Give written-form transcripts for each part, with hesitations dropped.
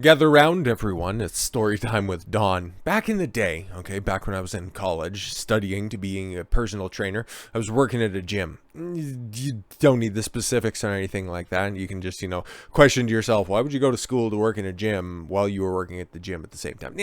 Gather round, everyone. It's story time with Don. Back in the day, back when I was in college, studying to being a personal trainer, I was working at a gym. You don't need the specifics or anything like that. You can just, question to yourself, why would you go to school to work in a gym while you were working at the gym at the same time?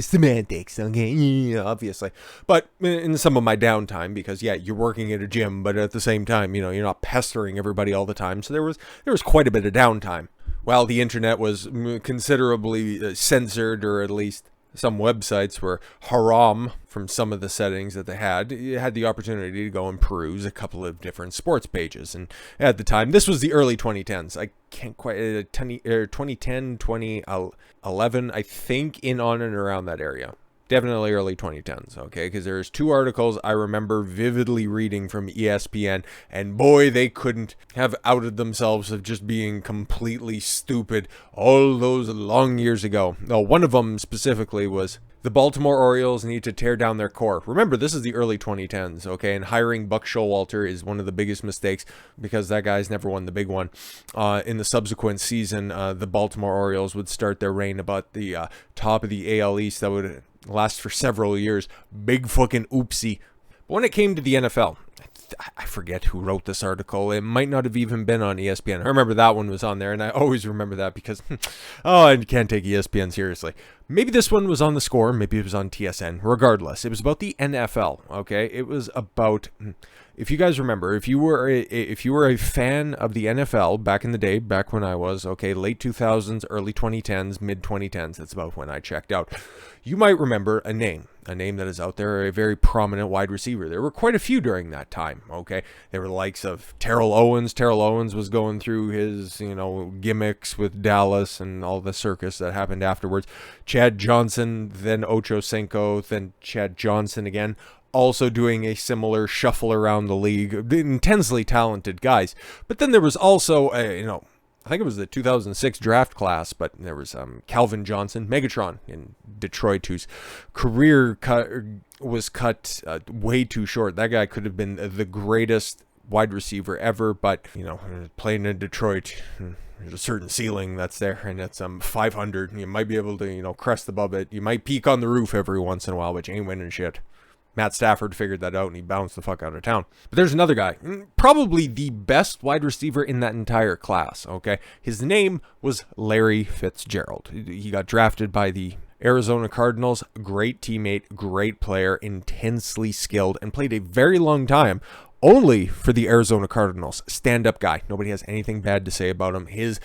Semantics, obviously. But in some of my downtime, because, you're working at a gym, but at the same time, you're not pestering everybody all the time. So there was quite a bit of downtime. While the internet was considerably censored, or at least some websites were haram from some of the settings that they had, you had the opportunity to go and peruse a couple of different sports pages. And at the time, this was the early 2010s. I can't quite, 2010, 2011, I think, in on and around that area. Definitely early 2010s, because there's two articles I remember vividly reading from ESPN, and boy, they couldn't have outed themselves of just being completely stupid all those long years ago. No, one of them specifically was, the Baltimore Orioles need to tear down their core. Remember, this is the early 2010s, and hiring Buck Showalter is one of the biggest mistakes because that guy's never won the big one. In the subsequent season, the Baltimore Orioles would start their reign about the top of the AL East that would last for several years. Big fucking oopsie. But when it came to the NFL, I forget who wrote this article. It might not have even been on ESPN. I remember that one was on there, and I always remember that because, I can't take ESPN seriously. Maybe this one was on The Score. Maybe it was on TSN. Regardless, it was about the NFL, It was about, if you guys remember, if you were a fan of the NFL back in the day, back when I was, late 2000s, early 2010s, mid 2010s, that's about when I checked out, you might remember a name that is out there, a very prominent wide receiver. There were quite a few during that time, There were the likes of Terrell Owens. Terrell Owens was going through his, gimmicks with Dallas and all the circus that happened afterwards. Chad Johnson, then Ocho Cinco, then Chad Johnson again, also doing a similar shuffle around the league. Intensely talented guys. But then there was also, I think it was the 2006 draft class, but there was Calvin Johnson, Megatron in Detroit, whose career was cut way too short. That guy could have been the greatest wide receiver ever, but, playing in Detroit, there's a certain ceiling that's there, and it's 500. You might be able to, crest above it. You might peek on the roof every once in a while, but you ain't winning shit. Matt Stafford figured that out, and he bounced the fuck out of town. But there's another guy, probably the best wide receiver in that entire class, His name was Larry Fitzgerald. He got drafted by the Arizona Cardinals. Great teammate, great player, intensely skilled, and played a very long time only for the Arizona Cardinals. Stand-up guy. Nobody has anything bad to say about him. His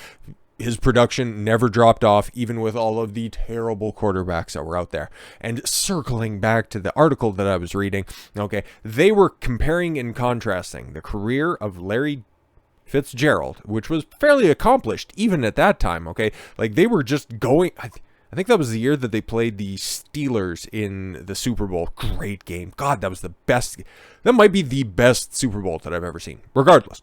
production never dropped off, even with all of the terrible quarterbacks that were out there. And circling back to the article that I was reading, they were comparing and contrasting the career of Larry Fitzgerald, which was fairly accomplished even at that time, Like, they were just going... I think that was the year that they played the Steelers in the Super Bowl. Great game. God, that was the best. That might be the best Super Bowl that I've ever seen. Regardless,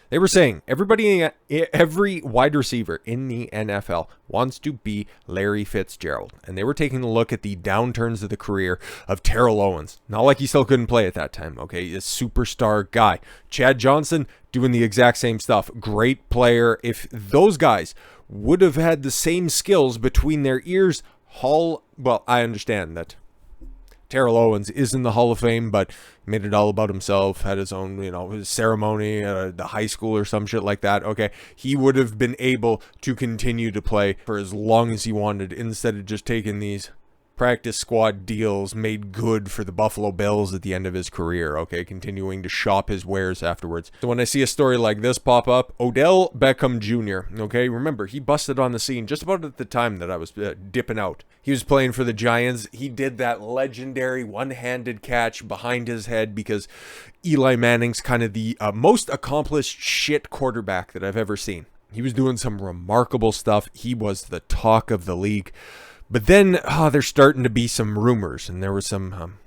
They were saying every wide receiver in the NFL wants to be Larry Fitzgerald. And they were taking a look at the downturns of the career of Terrell Owens. Not like he still couldn't play at that time, A superstar guy. Chad Johnson doing the exact same stuff. Great player. If those guys would have had the same skills between their ears, I understand that Terrell Owens is in the Hall of Fame, but made it all about himself, had his own, his ceremony at the high school or some shit like that. He would have been able to continue to play for as long as he wanted instead of just taking these practice squad deals made good for the Buffalo Bills at the end of his career, continuing to shop his wares afterwards. So when I see a story like this pop up, Odell Beckham Jr., remember, he busted on the scene just about at the time that I was dipping out. He was playing for the Giants. He did that legendary one-handed catch behind his head because Eli Manning's kind of the most accomplished shit quarterback that I've ever seen. He was doing some remarkable stuff. He was the talk of the league. But then there's starting to be some rumors, and there was some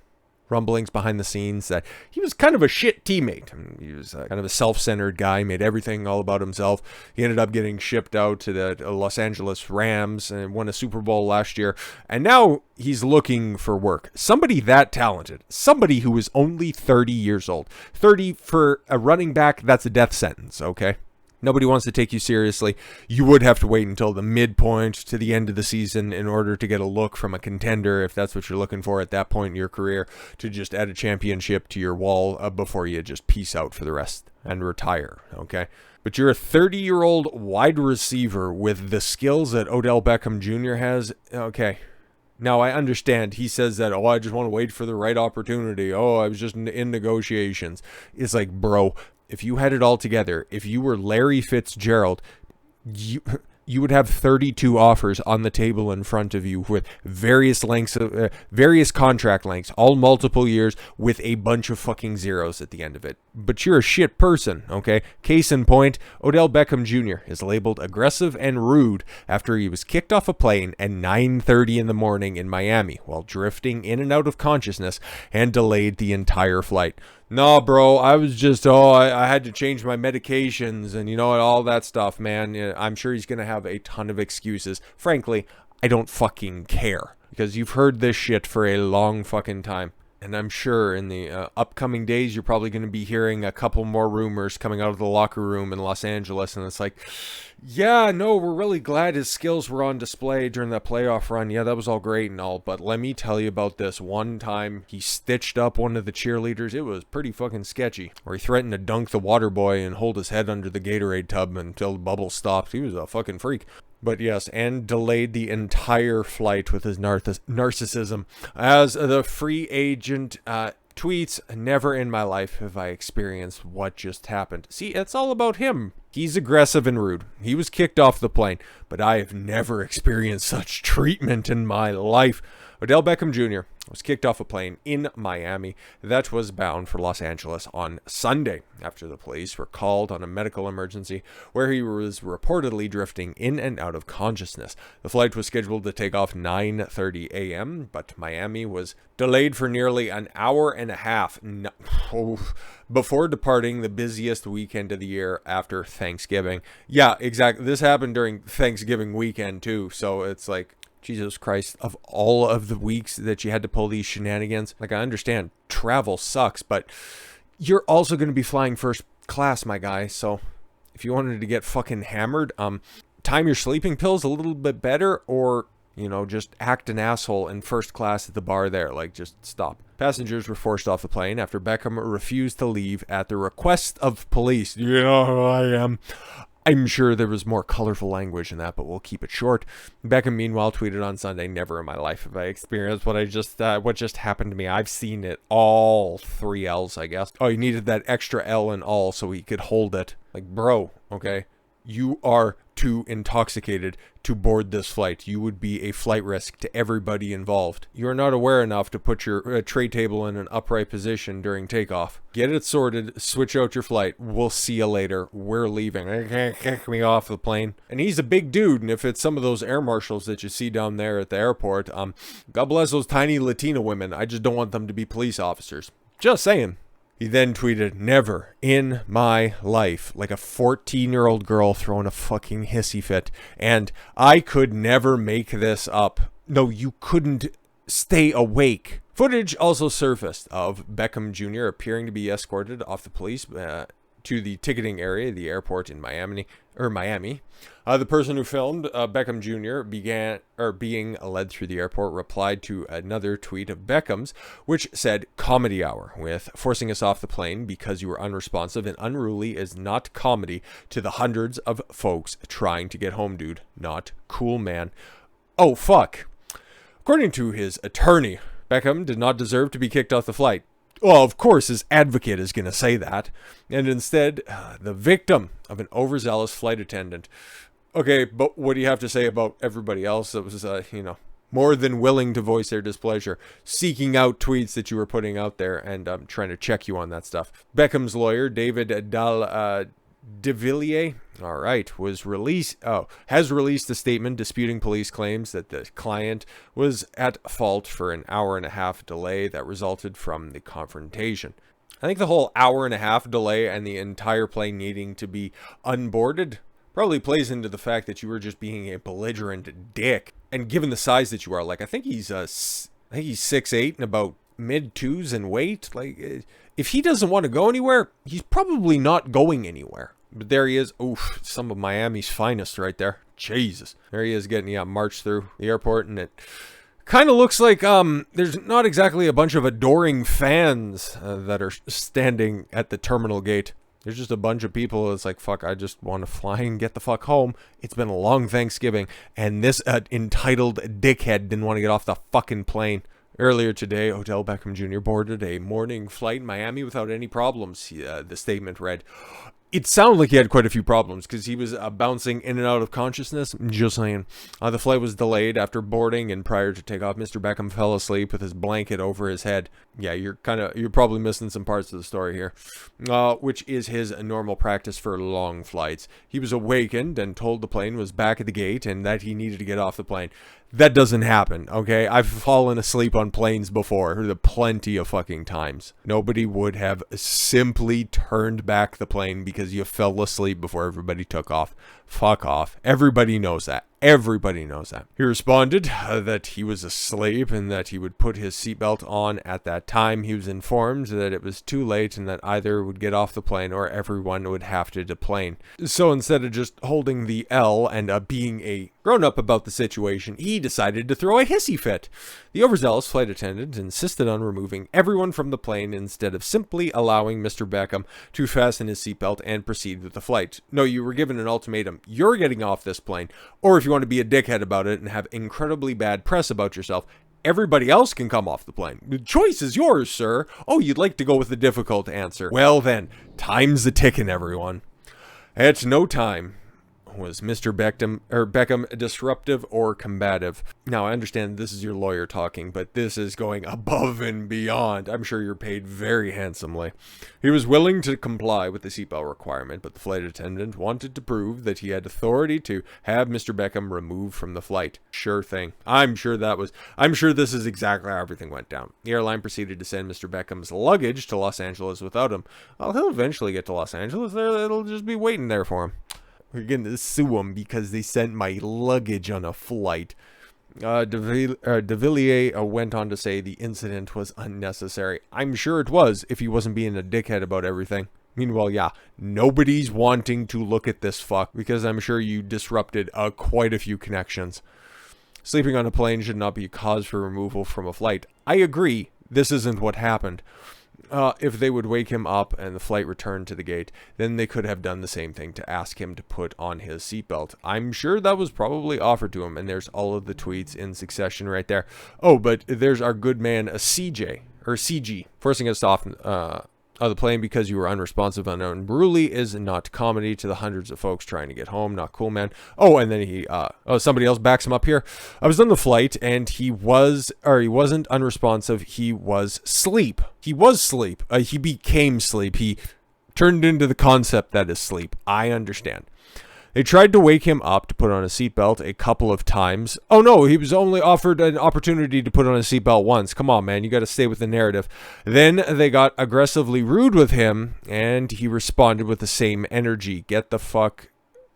rumblings behind the scenes that he was kind of a shit teammate. He was kind of a self-centered guy, made everything all about himself. He ended up getting shipped out to the Los Angeles Rams and won a Super Bowl last year. And now he's looking for work. Somebody that talented. Somebody who is only 30 years old. 30 for a running back, that's a death sentence, Nobody wants to take you seriously. You would have to wait until the midpoint to the end of the season in order to get a look from a contender, if that's what you're looking for at that point in your career, to just add a championship to your wall before you just peace out for the rest and retire, okay? But you're a 30-year-old wide receiver with the skills that Odell Beckham Jr. has, okay. Now, I understand he says that, I just want to wait for the right opportunity. I was just in negotiations. It's like, bro, if you had it all together, if you were Larry Fitzgerald, you would have 32 offers on the table in front of you with various lengths of various contract lengths, all multiple years, with a bunch of fucking zeros at the end of it. But you're a shit person, okay? Case in point, Odell Beckham Jr. is labeled aggressive and rude after he was kicked off a plane at 9:30 in the morning in Miami while drifting in and out of consciousness and delayed the entire flight. No, bro, I was just, I had to change my medications and, all that stuff, man. I'm sure he's going to have a ton of excuses. Frankly, I don't fucking care because you've heard this shit for a long fucking time. And I'm sure in the upcoming days, you're probably going to be hearing a couple more rumors coming out of the locker room in Los Angeles. And it's like, yeah, no, we're really glad his skills were on display during that playoff run. Yeah, that was all great and all. But let me tell you about this one time he stitched up one of the cheerleaders. It was pretty fucking sketchy. Where he threatened to dunk the water boy and hold his head under the Gatorade tub until the bubble stopped. He was a fucking freak. But yes, and delayed the entire flight with his narcissism. As the free agent tweets, never in my life have I experienced what just happened. See, it's all about him. He's aggressive and rude. He was kicked off the plane, but I have never experienced such treatment in my life. Odell Beckham Jr. was kicked off a plane in Miami that was bound for Los Angeles on Sunday after the police were called on a medical emergency where he was reportedly drifting in and out of consciousness. The flight was scheduled to take off 9:30 a.m., but Miami was delayed for nearly an hour and a half before departing the busiest weekend of the year after Thanksgiving. Yeah, exactly. This happened during Thanksgiving weekend too, so it's like, Jesus Christ, of all of the weeks that you had to pull these shenanigans, like, I understand travel sucks, but you're also going to be flying first class, my guy. So if you wanted to get fucking hammered, time your sleeping pills a little bit better, or, just act an asshole in first class at the bar there. Like, just stop. Passengers were forced off the plane after Beckham refused to leave at the request of police. You know who I am. I'm sure there was more colorful language in that, but we'll keep it short. Beckham, meanwhile, tweeted on Sunday, never in my life have I experienced what just happened to me. I've seen it. All 3 L's, I guess. Oh, he needed that extra L in all so he could hold it. Like, bro, okay? You are too intoxicated to board this flight. You would be a flight risk to everybody involved. You are not aware enough to put your tray table in an upright position during takeoff. Get it sorted, switch out your flight. We'll see you later. We're leaving. Kick me off the plane. And he's a big dude, and if it's some of those air marshals that you see down there at the airport, God bless those tiny Latina women. I just don't want them to be police officers. Just saying. He then tweeted, never in my life, like a 14-year-old girl throwing a fucking hissy fit. And I could never make this up. No, you couldn't stay awake. Footage also surfaced of Beckham Jr. appearing to be escorted off the police to the ticketing area, the airport in Miami. The person who filmed Beckham Jr. being led through the airport replied to another tweet of Beckham's, which said, comedy hour, with forcing us off the plane because you were unresponsive and unruly is not comedy to the hundreds of folks trying to get home, dude. Not cool, man. Oh, fuck. According to his attorney, Beckham did not deserve to be kicked off the flight. Well, of course, his advocate is going to say that. And instead, the victim of an overzealous flight attendant. Okay, but what do you have to say about everybody else that was, more than willing to voice their displeasure, seeking out tweets that you were putting out there and trying to check you on that stuff? Beckham's lawyer, David DeVilliers, has released a statement disputing police claims that the client was at fault for an hour and a half delay that resulted from the confrontation. I think the whole hour and a half delay and the entire plane needing to be unboarded probably plays into the fact that you were just being a belligerent dick. And given the size that you are, like, I think he's 6'8" and about mid-2s in weight. Like, if he doesn't want to go anywhere, he's probably not going anywhere. But there he is. Oof, some of Miami's finest right there. Jesus. There he is getting marched through the airport, and it kind of looks like there's not exactly a bunch of adoring fans that are standing at the terminal gate. There's just a bunch of people. It's like, fuck, I just want to fly and get the fuck home. It's been a long Thanksgiving, and this entitled dickhead didn't want to get off the fucking plane. Earlier today, Odell Beckham Jr. boarded a morning flight in Miami without any problems, the statement read. It sounded like he had quite a few problems because he was bouncing in and out of consciousness. Just saying. The flight was delayed after boarding, and prior to takeoff, Mr. Beckham fell asleep with his blanket over his head. Yeah, you're probably missing some parts of the story here, which is his normal practice for long flights. He was awakened and told the plane was back at the gate and that he needed to get off the plane. That doesn't happen, okay? I've fallen asleep on planes before, plenty of fucking times. Nobody would have simply turned back the plane because you fell asleep before everybody took off. Fuck off. Everybody knows that. Everybody knows that. He responded that he was asleep and that he would put his seatbelt on at that time. He was informed that it was too late and that either would get off the plane or everyone would have to deplane. So instead of just holding the L and being a grown-up about the situation, he decided to throw a hissy fit. The overzealous flight attendant insisted on removing everyone from the plane instead of simply allowing Mr. Beckham to fasten his seatbelt and proceed with the flight. No, you were given an ultimatum. You're getting off this plane, or if you want to be a dickhead about it and have incredibly bad press about yourself, everybody else can come off the plane. The choice is yours, sir. Oh, you'd like to go with the difficult answer. Well then, time's the ticking, everyone. At no time was Mr. Beckham disruptive or combative. Now, I understand this is your lawyer talking, but this is going above and beyond. I'm sure you're paid very handsomely. He was willing to comply with the seatbelt requirement, but the flight attendant wanted to prove that he had authority to have Mr. Beckham removed from the flight. Sure thing. I'm sure this is exactly how everything went down. The airline proceeded to send Mr. Beckham's luggage to Los Angeles without him. Well, he'll eventually get to Los Angeles. It'll just be waiting there for him. We're going to sue them because they sent my luggage on a flight. De Villiers went on to say the incident was unnecessary. I'm sure it was if he wasn't being a dickhead about everything. Meanwhile, yeah, nobody's wanting to look at this fuck because I'm sure you disrupted quite a few connections. Sleeping on a plane should not be a cause for removal from a flight. I agree. This isn't what happened. If they would wake him up and the flight returned to the gate, then they could have done the same thing to ask him to put on his seatbelt. I'm sure that was probably offered to him, and there's all of the tweets in succession right there. Oh, but there's our good man, CG, forcing us off the plane because you were unresponsive and unruly is not comedy to the hundreds of folks trying to get home. Not cool, man. Oh, and then somebody else backs him up here. I was on the flight and he wasn't unresponsive. He was sleep. He became sleep. He turned into the concept that is sleep. I understand. They tried to wake him up to put on a seatbelt a couple of times. Oh no, he was only offered an opportunity to put on a seatbelt once. Come on, man, you got to stay with the narrative. Then they got aggressively rude with him, and he responded with the same energy. Get the fuck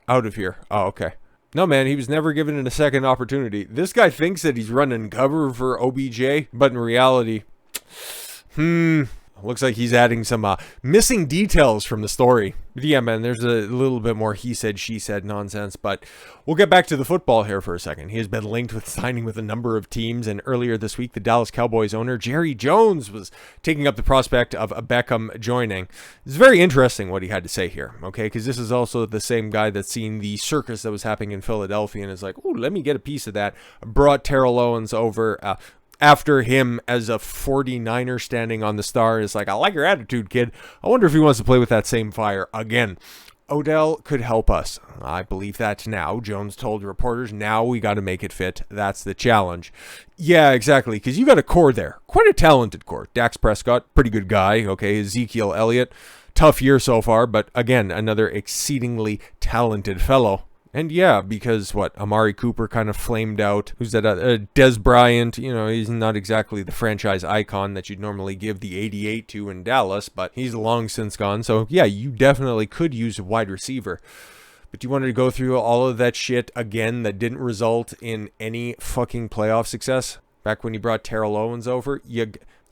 out of here. Oh, okay. No, man, he was never given a second opportunity. This guy thinks that he's running cover for OBJ, but in reality, looks like he's adding some missing details from the story. But yeah, man, there's a little bit more he said, she said nonsense. But we'll get back to the football here for a second. He has been linked with signing with a number of teams. And earlier this week, the Dallas Cowboys owner, Jerry Jones, was taking up the prospect of Beckham joining. It's very interesting what he had to say here, okay? Because this is also the same guy that's seen the circus that was happening in Philadelphia and is like, oh, let me get a piece of that. Brought Terrell Owens over after him as a 49er standing on the star is like, I like your attitude, kid. I wonder if he wants to play with that same fire again. Odell could help us. I believe that now. Jones told reporters, now we got to make it fit. That's the challenge. Yeah, exactly, because you got a core there. Quite a talented core. Dax Prescott, pretty good guy. Okay, Ezekiel Elliott, tough year so far, but again, another exceedingly talented fellow. And yeah, because Amari Cooper kind of flamed out. Who's that? Des Bryant, he's not exactly the franchise icon that you'd normally give the 88 to in Dallas, but he's long since gone. So yeah, you definitely could use a wide receiver. But you wanted to go through all of that shit again that didn't result in any fucking playoff success? Back when you brought Terrell Owens over,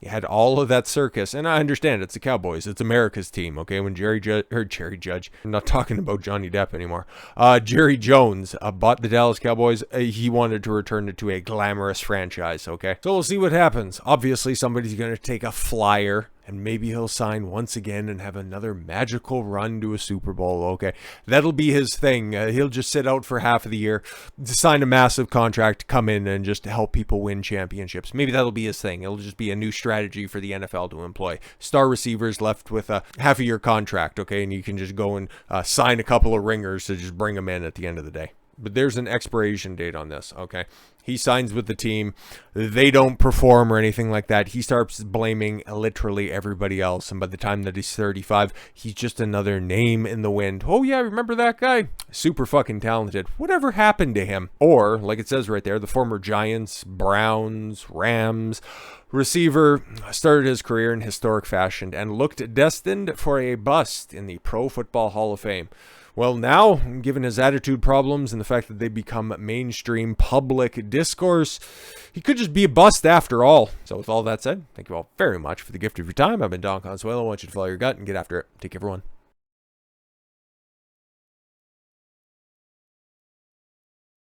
You had all of that circus, and I understand it's the Cowboys. It's America's team, okay? When Jerry Judge, I'm not talking about Johnny Depp anymore. Jerry Jones bought the Dallas Cowboys. He wanted to return it to a glamorous franchise, okay? So we'll see what happens. Obviously, somebody's going to take a flyer, and maybe he'll sign once again and have another magical run to a Super Bowl, okay? That'll be his thing. He'll just sit out for half of the year, sign a massive contract, come in and just help people win championships. Maybe that'll be his thing. It'll just be a new strategy for the NFL to employ. Star receivers left with a half-a-year contract, okay? And you can just go and sign a couple of ringers to just bring them in at the end of the day. But there's an expiration date on this, okay? He signs with the team. They don't perform or anything like that. He starts blaming literally everybody else. And by the time that he's 35, he's just another name in the wind. Oh, yeah, remember that guy? Super fucking talented. Whatever happened to him? Or, like it says right there, the former Giants, Browns, Rams receiver started his career in historic fashion and looked destined for a bust in the Pro Football Hall of Fame. Well, now, given his attitude problems and the fact that they become mainstream public discourse, he could just be a bust after all. So with all that said, thank you all very much for the gift of your time. I've been Don Consuelo. I want you to follow your gut and get after it. Take care, everyone.